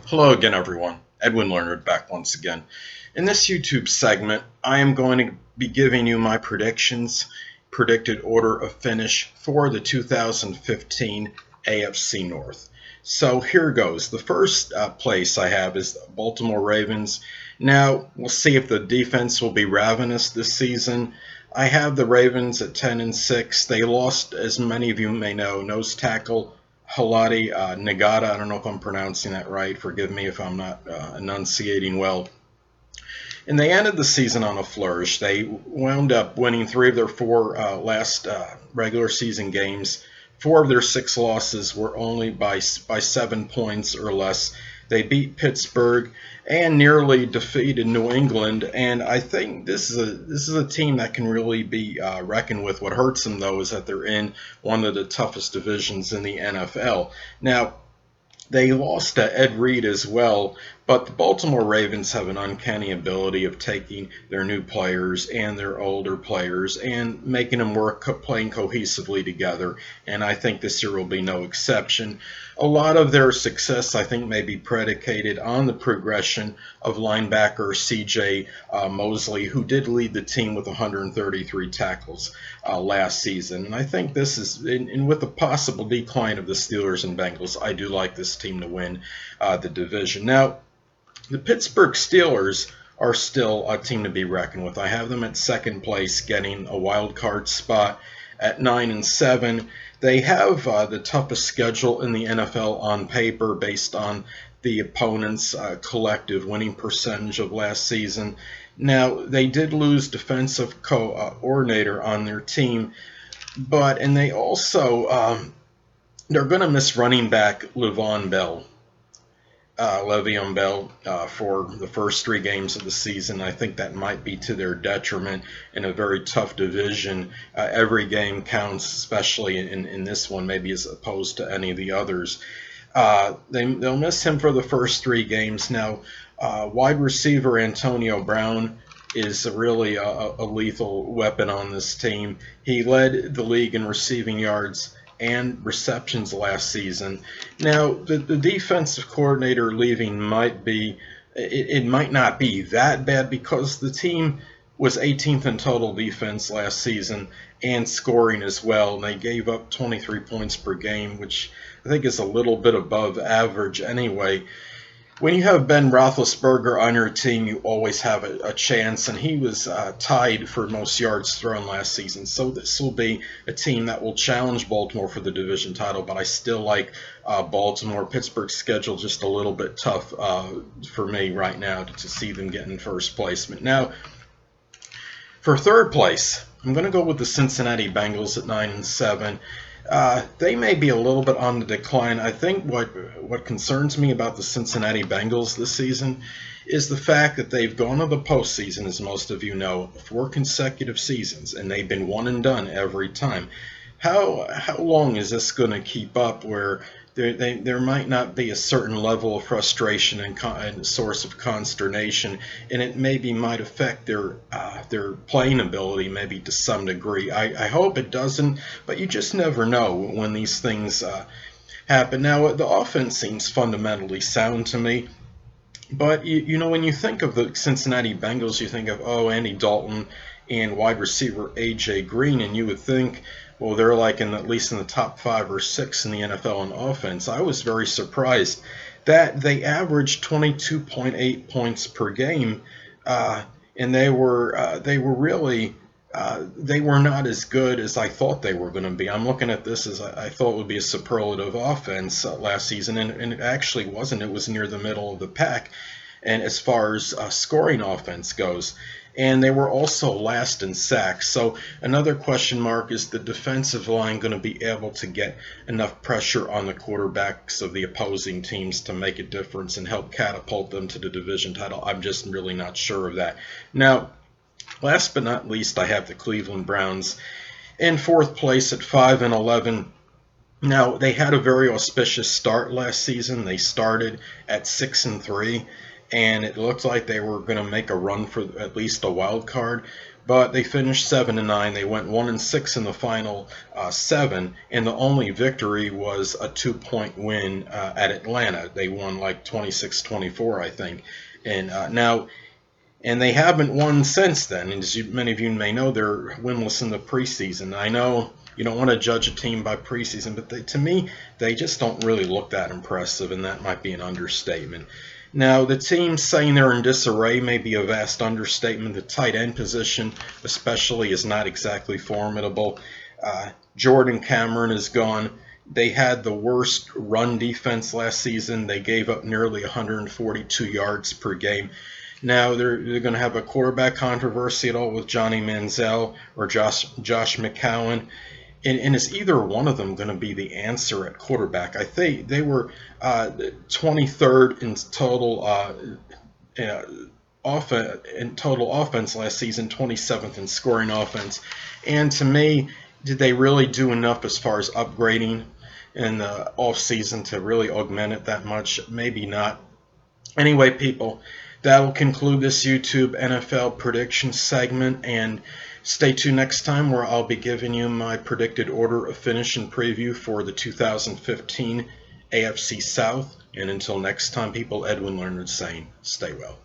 Hello again, everyone. Edwin Learnard back once again. In this YouTube segment, I am going to be giving you my predicted order of finish for the 2015 AFC North. So here goes. The first place I have is the Baltimore Ravens. Now, we'll see if the defense will be ravenous this season. I have the Ravens at 10-6. They lost, as many of you may know, nose tackle Halati Nagata. I don't know if I'm pronouncing that right. Forgive me if I'm not enunciating well. And they ended the season on a flourish. They wound up winning 3 of their 4 last regular season games. 4 of their 6 losses were only by 7 points or less. They beat Pittsburgh and nearly defeated New England, and I think this is a team that can really be reckoned with. What hurts them, though, is that they're in one of the toughest divisions in the NFL. Now, they lost to Ed Reed as well, but the Baltimore Ravens have an uncanny ability of taking their new players and their older players and making them work, playing cohesively together, and I think this year will be no exception. A lot of their success, I think, may be predicated on the progression of linebacker C.J. Mosley, who did lead the team with 133 tackles last season. And I think this is, and with the possible decline of the Steelers and Bengals, I do like this team to win the division. Now, the Pittsburgh Steelers are still a team to be reckoned with. I have them at second place, getting a wild card spot at 9-7. They have the toughest schedule in the NFL on paper based on the opponent's collective winning percentage of last season. Now, they did lose defensive coordinator on their team, and they also they're going to miss running back Le'Veon Bell for the first 3 games of the season. I think that might be to their detriment in a very tough division. Every game counts, especially in this one, maybe as opposed to any of the others. They'll miss him for the first 3 games. Now, wide receiver Antonio Brown is really a lethal weapon on this team. He led the league in receiving yards and receptions last season. Now, the defensive coordinator leaving might not be that bad because the team was 18th in total defense last season and scoring as well. And they gave up 23 points per game, which I think is a little bit above average anyway. When you have Ben Roethlisberger on your team, you always have a chance, and he was tied for most yards thrown last season. So this will be a team that will challenge Baltimore for the division title, but I still like Baltimore. Pittsburgh's schedule just a little bit tough for me right now to see them get in first placement. Now, for third place, I'm going to go with the Cincinnati Bengals at 9-7. They may be a little bit on the decline. I think what concerns me about the Cincinnati Bengals this season is the fact that they've gone to the postseason, as most of you know, 4 consecutive seasons, and they've been one and done every time. How long is this going to keep up where there might not be a certain level of frustration and source of consternation, and it maybe might affect their playing ability maybe to some degree. I hope it doesn't, but you just never know when these things happen. Now, the offense seems fundamentally sound to me, but you know, when you think of the Cincinnati Bengals, you think of, Andy Dalton and wide receiver A.J. Green, and you would think, well, they're like at least in the top 5 or 6 in the NFL in offense. I was very surprised that they averaged 22.8 points per game, and they were not as good as I thought they were going to be. I'm looking at this as I thought would be a superlative offense last season, and it actually wasn't. It was near the middle of the pack, and as far as scoring offense goes. And they were also last in sacks. So another question mark, is the defensive line going to be able to get enough pressure on the quarterbacks of the opposing teams to make a difference and help catapult them to the division title? I'm just really not sure of that. Now, last but not least, I have the Cleveland Browns in 4th place at 5-11. Now, they had a very auspicious start last season. They started at 6-3. And it looked like they were going to make a run for at least a wild card. but they finished 7-9. They went 1-6 in the final 7, and the only victory was a 2-point win at Atlanta. They won like 26-24, I think. And and they haven't won since then. And as many of you may know, they're winless in the preseason. I know you don't want to judge a team by preseason, but to me, they just don't really look that impressive, and that might be an understatement. Now, the team saying they're in disarray may be a vast understatement. The tight end position, especially, is not exactly formidable. Jordan Cameron is gone. They had the worst run defense last season. They gave up nearly 142 yards per game. Now, they're going to have a quarterback controversy at all with Johnny Manziel or Josh McCown. And is either one of them going to be the answer at quarterback? I think they were 23rd in total offense last season, 27th in scoring offense. And to me, did they really do enough as far as upgrading in the offseason to really augment it that much? Maybe not. Anyway, people, that will conclude this YouTube NFL prediction segment, and stay tuned next time where I'll be giving you my predicted order of finish and preview for the 2015 AFC South. And until next time, people, Edwin Learnard saying, stay well.